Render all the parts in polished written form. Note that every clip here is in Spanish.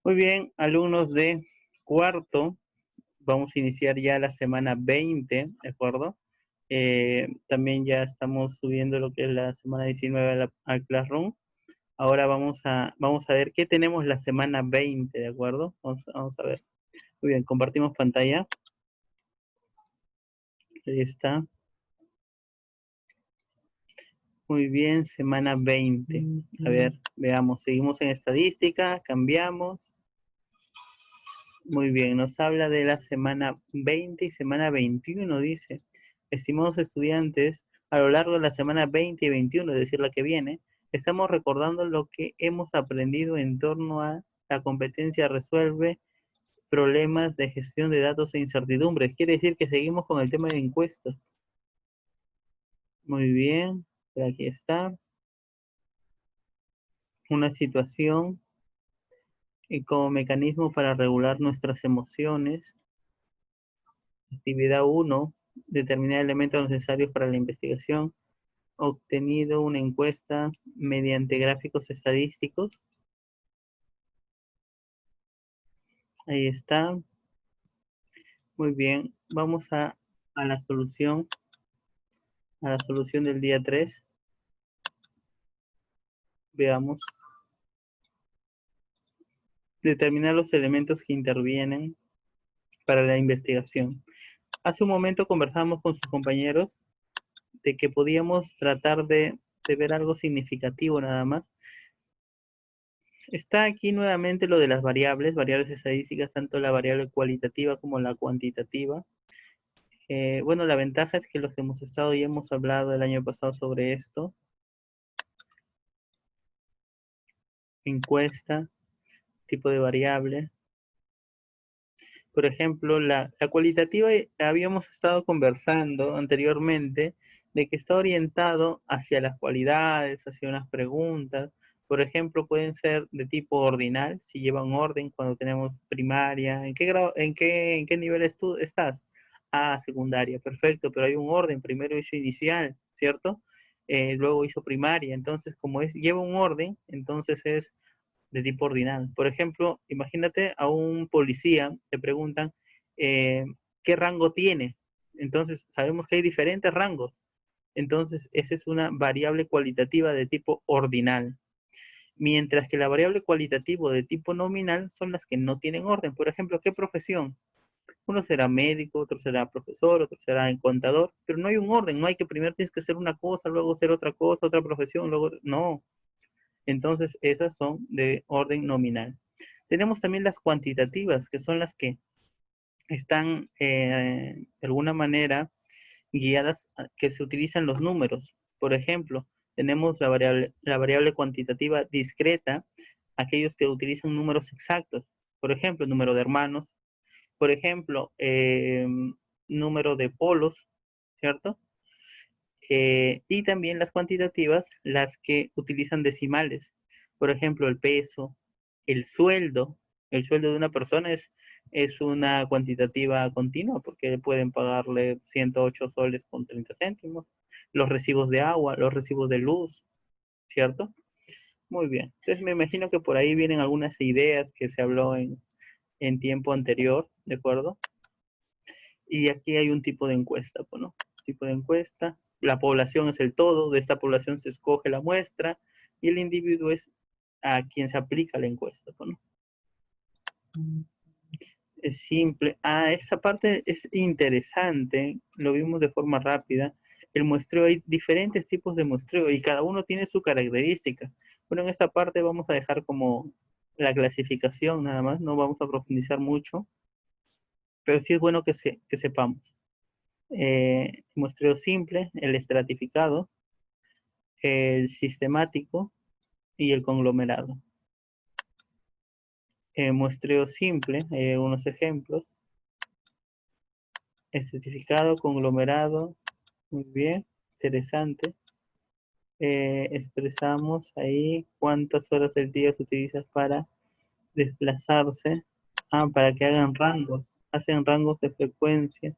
Muy bien, alumnos de cuarto, vamos a iniciar ya la semana 20, ¿de acuerdo? También ya estamos subiendo lo que es la semana 19 al Classroom. Ahora vamos a ver qué tenemos la semana 20, ¿de acuerdo? Vamos a ver. Muy bien, compartimos pantalla. Ahí está. Muy bien, semana 20. A ver, veamos, seguimos en estadística, cambiamos. Muy bien, nos habla de la semana 20 y semana 21, dice. Estimados estudiantes, a lo largo de la semana 20 y 21, es decir, la que viene, estamos recordando lo que hemos aprendido en torno a la competencia resuelve problemas de gestión de datos e incertidumbres. Quiere decir que seguimos con el tema de encuestas. Muy bien, aquí está. Una situación como mecanismo para regular nuestras emociones. Actividad 1, determinar elementos necesarios para la investigación. Obtenido una encuesta mediante gráficos estadísticos. Ahí está. Muy bien. Vamos a la solución. A la solución del día 3. Veamos. Determinar los elementos que intervienen para la investigación. Hace un momento conversamos con sus compañeros de que podíamos tratar de ver algo significativo nada más. Está aquí nuevamente lo de las variables estadísticas, tanto la variable cualitativa como la cuantitativa. Bueno, la ventaja es que los que hemos estado y hemos hablado el año pasado sobre esto. Encuesta, tipo de variable. Por ejemplo, la cualitativa habíamos estado conversando anteriormente de que está orientado hacia las cualidades, hacia unas preguntas. Por ejemplo, pueden ser de tipo ordinal, si llevan orden cuando tenemos primaria. ¿En qué grado, en qué nivel estás? Ah, secundaria, perfecto, pero hay un orden. Primero hizo inicial, ¿cierto? Luego hizo primaria. Entonces, como lleva un orden, entonces es de tipo ordinal. Por ejemplo, imagínate a un policía, le preguntan qué rango tiene. Entonces, sabemos que hay diferentes rangos. Entonces, esa es una variable cualitativa de tipo ordinal. Mientras que la variable cualitativa de tipo nominal son las que no tienen orden. Por ejemplo, ¿qué profesión? Uno será médico, otro será profesor, otro será contador, pero no hay un orden, no hay que primero tienes que hacer una cosa, luego hacer otra cosa, otra profesión, luego no. Entonces, esas son de orden nominal. Tenemos también las cuantitativas, que son las que están de alguna manera guiadas, que se utilizan los números. Por ejemplo, tenemos la variable cuantitativa discreta, aquellos que utilizan números exactos. Por ejemplo, número de hermanos. Por ejemplo, número de polos, ¿cierto? Y también las cuantitativas, las que utilizan decimales. Por ejemplo, el peso, el sueldo. El sueldo de una persona es una cuantitativa continua porque pueden pagarle 108 soles con 30 céntimos. Los recibos de agua, los recibos de luz, ¿cierto? Muy bien. Entonces me imagino que por ahí vienen algunas ideas que se habló en tiempo anterior, ¿de acuerdo? Y aquí hay un tipo de encuesta, ¿no? Tipo de encuesta. La población es el todo, de esta población se escoge la muestra y el individuo es a quien se aplica la encuesta, ¿no? Es simple. Ah, esa parte es interesante, lo vimos de forma rápida. El muestreo, hay diferentes tipos de muestreo y cada uno tiene su característica. Bueno, en esta parte vamos a dejar como la clasificación nada más, no vamos a profundizar mucho, pero sí es bueno que sepamos. Muestreo simple, el estratificado, el sistemático y el conglomerado. Muestreo simple, unos ejemplos. Estratificado, conglomerado, muy bien, interesante. Expresamos ahí cuántas horas del día se utilizas para desplazarse. Ah, para que hagan rangos, hacen rangos de frecuencia.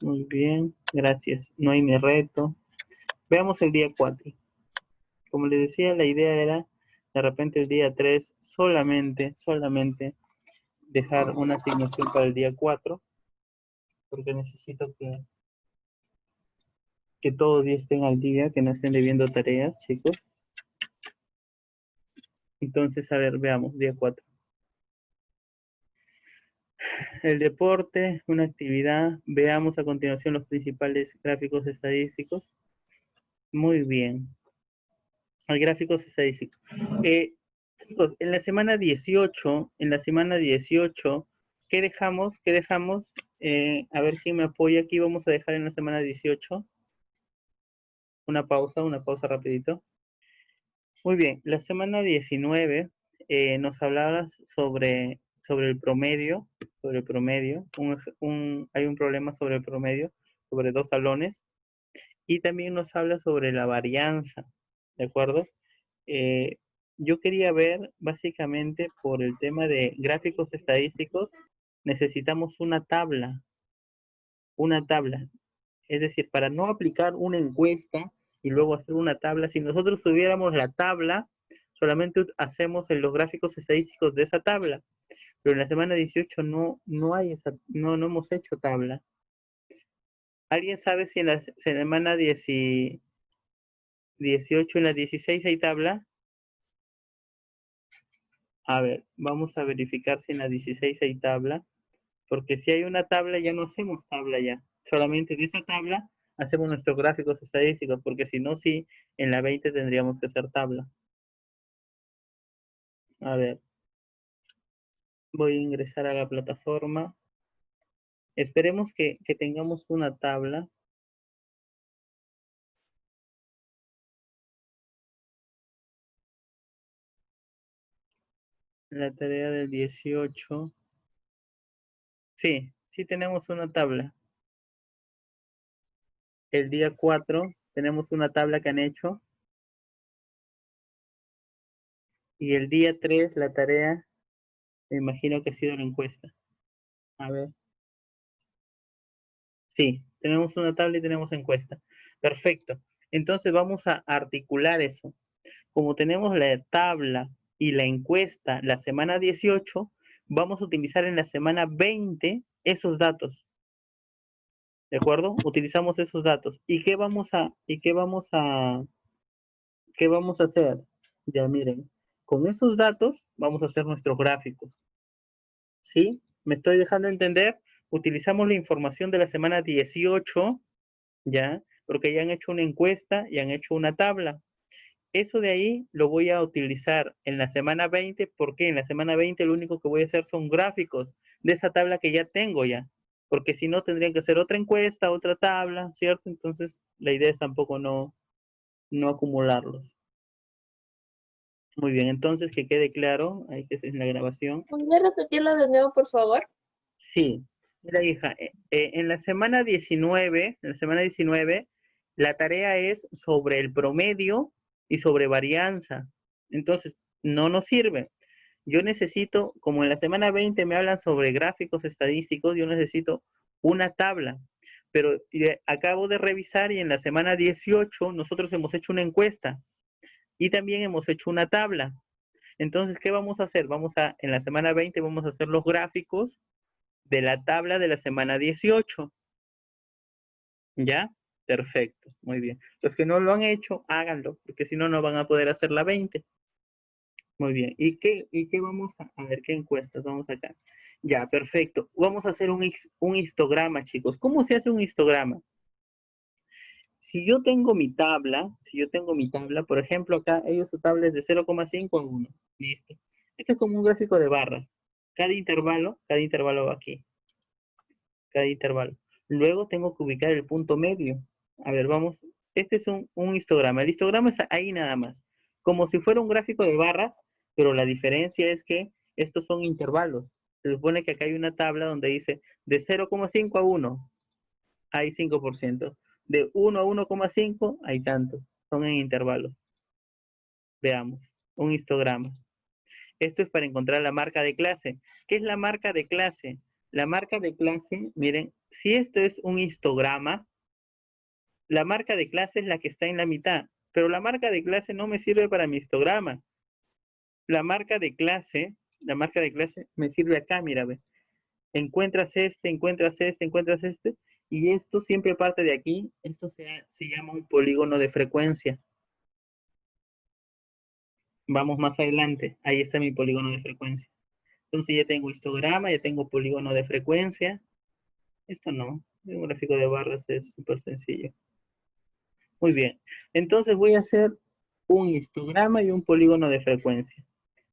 Muy bien, gracias. No hay ni reto. Veamos el día 4. Como les decía, la idea era De repente el día 3 solamente dejar una asignación para el día 4, porque necesito que todos días estén al día, que no estén debiendo tareas, chicos. Entonces, a ver, veamos, día 4. El deporte, una actividad. Veamos a continuación los principales gráficos estadísticos. Muy bien. Hay gráficos estadísticos. Chicos, en la semana 18, ¿qué dejamos? A ver quién me apoya. Aquí vamos a dejar en la semana 18. Una pausa rapidito. Muy bien, la semana 19 nos hablabas sobre el promedio, hay un problema sobre el promedio, sobre 2 salones, y también nos habla sobre la varianza, ¿de acuerdo? Eh, yo quería ver, básicamente, por el tema de gráficos estadísticos, necesitamos una tabla. Es decir, para no aplicar una encuesta y luego hacer una tabla, si nosotros tuviéramos la tabla, solamente hacemos en los gráficos estadísticos de esa tabla. Pero en la semana 18 no hemos hecho tabla. ¿Alguien sabe si en la semana 18, en la 16 hay tabla? A ver, vamos a verificar si en la 16 hay tabla. Porque si hay una tabla, ya no hacemos tabla ya. Solamente de esa tabla hacemos nuestros gráficos estadísticos, porque si no, sí, en la 20 tendríamos que hacer tabla. A ver, voy a ingresar a la plataforma. Esperemos que tengamos una tabla. La tarea del 18. Sí, sí tenemos una tabla. El día 4 tenemos una tabla que han hecho. Y el día 3, la tarea, me imagino que ha sido la encuesta. A ver. Sí, tenemos una tabla y tenemos encuesta. Perfecto. Entonces vamos a articular eso. Como tenemos la tabla y la encuesta la semana 18, vamos a utilizar en la semana 20 esos datos. ¿De acuerdo? Utilizamos esos datos. ¿Y qué vamos a hacer? Ya miren, con esos datos vamos a hacer nuestros gráficos. ¿Sí? ¿Me estoy dejando entender? Utilizamos la información de la semana 18, ¿ya? Porque ya han hecho una encuesta y han hecho una tabla. Eso de ahí lo voy a utilizar en la semana 20, porque en la semana 20 lo único que voy a hacer son gráficos de esa tabla que ya tengo ya. Porque si no, tendrían que hacer otra encuesta, otra tabla, ¿cierto? Entonces, la idea es tampoco no acumularlos. Muy bien, entonces que quede claro, ahí que es en la grabación. ¿Podría repetirlo de nuevo, por favor? Sí, mira hija, en la semana 19, la tarea es sobre el promedio y sobre varianza. Entonces, no nos sirve. Yo necesito, como en la semana 20 me hablan sobre gráficos estadísticos, yo necesito una tabla. Pero acabo de revisar y en la semana 18 nosotros hemos hecho una encuesta y también hemos hecho una tabla. Entonces, ¿qué vamos a hacer? En la semana 20 vamos a hacer los gráficos de la tabla de la semana 18. ¿Ya? Perfecto, muy bien. Los que no lo han hecho, háganlo, porque si no, no van a poder hacer la 20. Muy bien. ¿Y qué vamos a ver? ¿Qué encuestas? Vamos acá. Ya, perfecto. Vamos a hacer un histograma, chicos. ¿Cómo se hace un histograma? Si yo tengo mi tabla, por ejemplo, acá ellos su tabla es de 0,5 a 1. Listo. Esto es como un gráfico de barras. Cada intervalo va aquí. Cada intervalo. Luego tengo que ubicar el punto medio. A ver, vamos. Este es un histograma. El histograma está ahí nada más. Como si fuera un gráfico de barras, pero la diferencia es que estos son intervalos. Se supone que acá hay una tabla donde dice de 0,5 a 1 hay 5%. De 1 a 1,5 hay tantos. Son en intervalos. Veamos. Un histograma. Esto es para encontrar la marca de clase. ¿Qué es la marca de clase? La marca de clase, miren, si esto es un histograma, la marca de clase es la que está en la mitad, pero la marca de clase no me sirve para mi histograma. la marca de clase me sirve acá, mira, ve. Encuentras este, y esto siempre parte de aquí. Esto se llama un polígono de frecuencia. Vamos más adelante, ahí está mi polígono de frecuencia. Entonces ya tengo histograma, ya tengo polígono de frecuencia. Esto no, un gráfico de barras es súper sencillo. Muy bien, entonces voy a hacer un histograma y un polígono de frecuencia,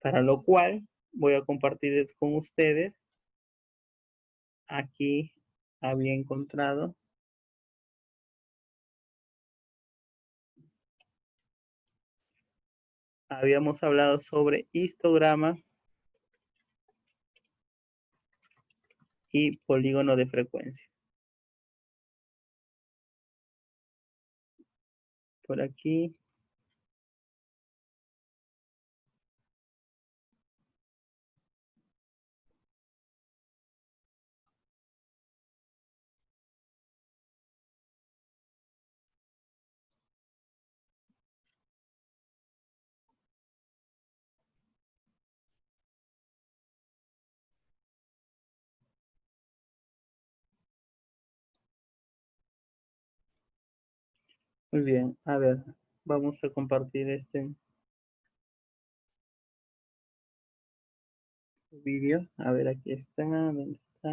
para lo cual voy a compartir con ustedes. Aquí había encontrado habíamos hablado sobre histograma y polígono de frecuencia. Por aquí. Muy bien, a ver, vamos a compartir este vídeo. A ver, aquí está, ¿dónde está?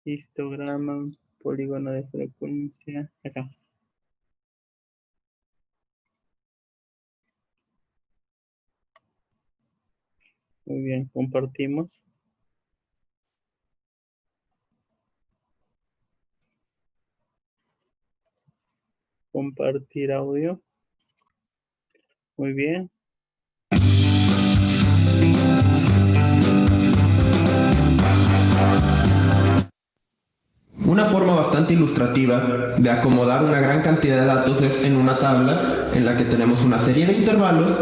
Histograma, polígono de frecuencia, acá. Muy bien, compartimos. Compartir audio. Muy bien. Una forma bastante ilustrativa de acomodar una gran cantidad de datos es en una tabla en la que tenemos una serie de intervalos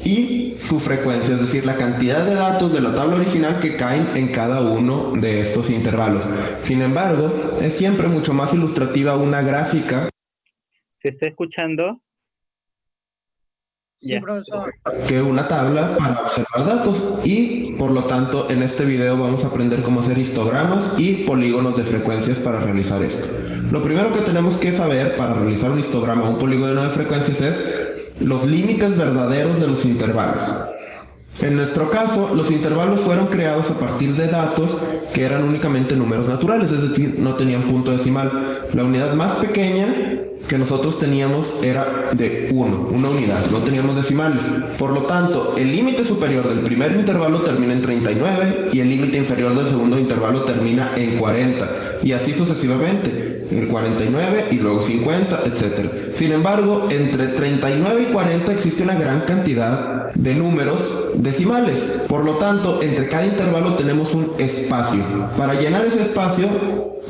y su frecuencia, es decir, la cantidad de datos de la tabla original que caen en cada uno de estos intervalos. Sin embargo, es siempre mucho más ilustrativa una gráfica. ¿Se está escuchando? Sí, profesor. Que una tabla para observar datos, y por lo tanto en este video vamos a aprender cómo hacer histogramas y polígonos de frecuencias para realizar esto. Lo primero que tenemos que saber para realizar un histograma o un polígono de frecuencias es los límites verdaderos de los intervalos. En nuestro caso, los intervalos fueron creados a partir de datos que eran únicamente números naturales, es decir, no tenían punto decimal. La unidad más pequeña que nosotros teníamos era de 1, una unidad, no teníamos decimales. Por lo tanto, el límite superior del primer intervalo termina en 39 y el límite inferior del segundo intervalo termina en 40, y así sucesivamente, en 49 y luego 50, etc. Sin embargo, entre 39 y 40 existe una gran cantidad de números decimales. Por lo tanto, entre cada intervalo tenemos un espacio. Para llenar ese espacio,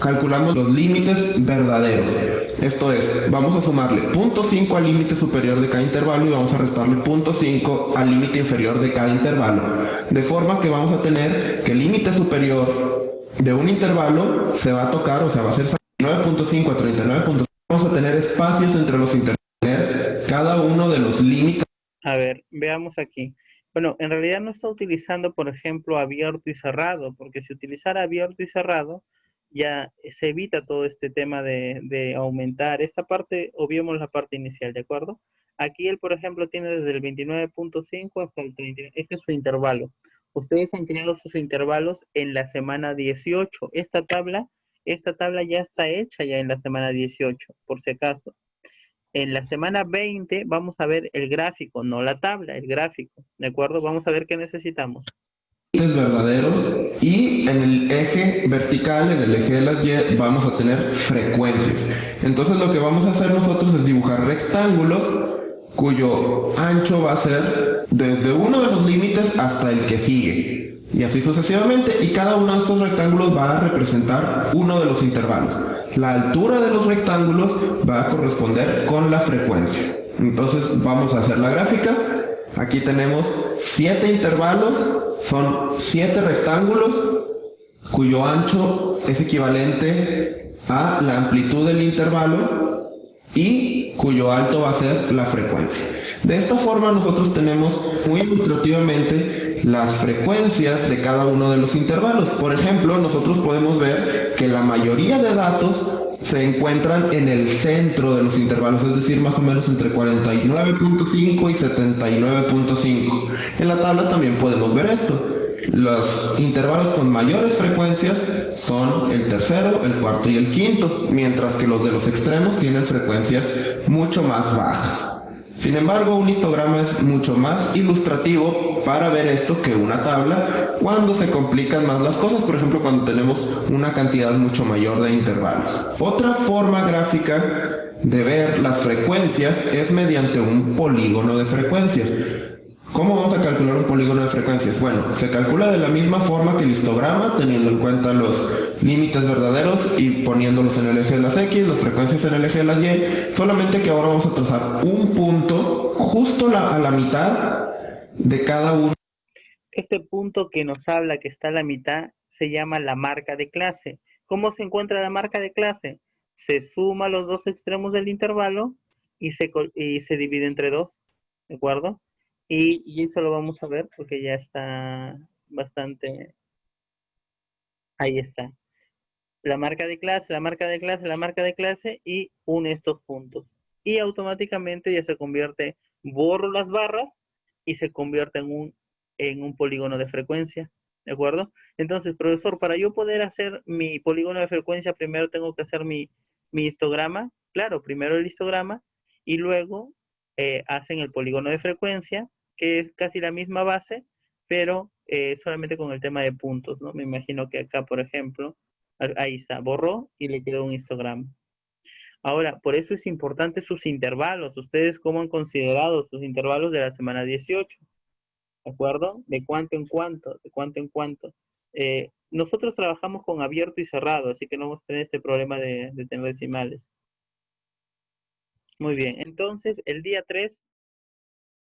calculamos los límites verdaderos. Esto es, vamos a sumarle 0.5 al límite superior de cada intervalo y vamos a restarle 0.5 al límite inferior de cada intervalo. De forma que vamos a tener que el límite superior de un intervalo se va a tocar, o sea, va a ser 39.5 a 39.5. Vamos a tener espacios entre los intervalos, cada uno de los límites. A ver, veamos aquí. Bueno, en realidad no está utilizando, por ejemplo, abierto y cerrado, porque si utilizara abierto y cerrado, ya se evita todo este tema de aumentar. Esta parte, obviemos la parte inicial, ¿de acuerdo? Aquí él, por ejemplo, tiene desde el 29.5 hasta el 30. Este es su intervalo. Ustedes han creado sus intervalos en la semana 18. Esta tabla ya está hecha ya en la semana 18, por si acaso. En la semana 20 vamos a ver el gráfico, no la tabla, el gráfico, ¿de acuerdo? Vamos a ver qué necesitamos. Verdaderos, y en el eje vertical, en el eje de las Y, vamos a tener frecuencias. Entonces lo que vamos a hacer nosotros es dibujar rectángulos cuyo ancho va a ser desde uno de los límites hasta el que sigue, y así sucesivamente, y cada uno de estos rectángulos va a representar uno de los intervalos. La altura de los rectángulos va a corresponder con la frecuencia. Entonces vamos a hacer la gráfica. Aquí tenemos 7 intervalos, son 7 rectángulos cuyo ancho es equivalente a la amplitud del intervalo y cuyo alto va a ser la frecuencia. De esta forma nosotros tenemos muy ilustrativamente las frecuencias de cada uno de los intervalos. Por ejemplo, nosotros podemos ver que la mayoría de datos se encuentran en el centro de los intervalos, es decir, más o menos entre 49.5 y 79.5. En la tabla también podemos ver esto. Los intervalos con mayores frecuencias son el tercero, el cuarto y el quinto, mientras que los de los extremos tienen frecuencias mucho más bajas. Sin embargo, un histograma es mucho más ilustrativo para ver esto que una tabla cuando se complican más las cosas, por ejemplo, cuando tenemos una cantidad mucho mayor de intervalos. Otra forma gráfica de ver las frecuencias es mediante un polígono de frecuencias. ¿Cómo vamos a calcular un polígono de frecuencias? Bueno, se calcula de la misma forma que el histograma, teniendo en cuenta los límites verdaderos y poniéndolos en el eje de las X, las frecuencias en el eje de las Y, solamente que ahora vamos a trazar un punto justo a la mitad de cada uno. Este punto que nos habla que está a la mitad se llama la marca de clase. ¿Cómo se encuentra la marca de clase? Se suma los dos extremos del intervalo y se divide entre dos, ¿de acuerdo? Y eso lo vamos a ver porque ya está bastante... Ahí está. La marca de clase, la marca de clase, la marca de clase y une estos puntos. Y automáticamente ya se convierte, borro las barras y se convierte en un polígono de frecuencia. ¿De acuerdo? Entonces, profesor, para yo poder hacer mi polígono de frecuencia, primero tengo que hacer mi histograma. Claro, primero el histograma y luego hacen el polígono de frecuencia, que es casi la misma base, pero solamente con el tema de puntos, ¿no? Me imagino que acá, por ejemplo, ahí está, borró y le quedó un histograma. Ahora, por eso es importante sus intervalos. ¿Ustedes cómo han considerado sus intervalos de la semana 18? ¿De acuerdo? ¿De cuánto en cuánto? ¿De cuánto en cuánto? Nosotros trabajamos con abierto y cerrado, así que no vamos a tener este problema de tener decimales. Muy bien, entonces el día 3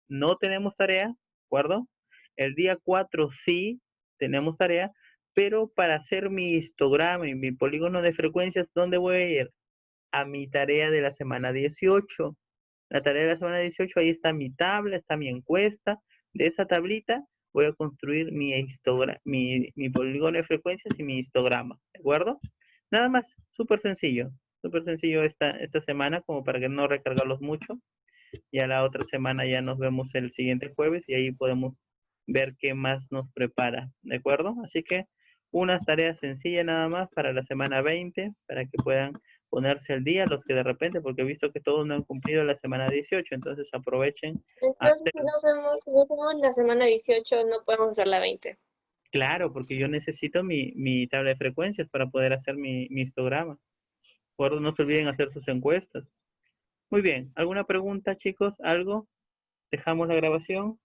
no tenemos tarea, ¿de acuerdo? El día 4 sí tenemos tarea, pero para hacer mi histograma y mi polígono de frecuencias, ¿dónde voy a ir? A mi tarea de la semana 18. La tarea de la semana 18, ahí está mi tabla, está mi encuesta. De esa tablita voy a construir mi polígono de frecuencias y mi histograma, ¿de acuerdo? Nada más, súper sencillo esta semana, como para que no recargarlos mucho. Ya la otra semana ya nos vemos el siguiente jueves y ahí podemos ver qué más nos prepara, ¿de acuerdo? Así que unas tareas sencillas nada más para la semana 20, para que puedan ponerse al día los que de repente, porque he visto que todos no han cumplido la semana 18, entonces aprovechen. Entonces, si no hacemos la semana 18, no podemos hacer la 20. Claro, porque yo necesito mi tabla de frecuencias para poder hacer mi histograma. Por favor, no se olviden hacer sus encuestas. Muy bien, ¿alguna pregunta, chicos? ¿Algo? ¿Dejamos la grabación?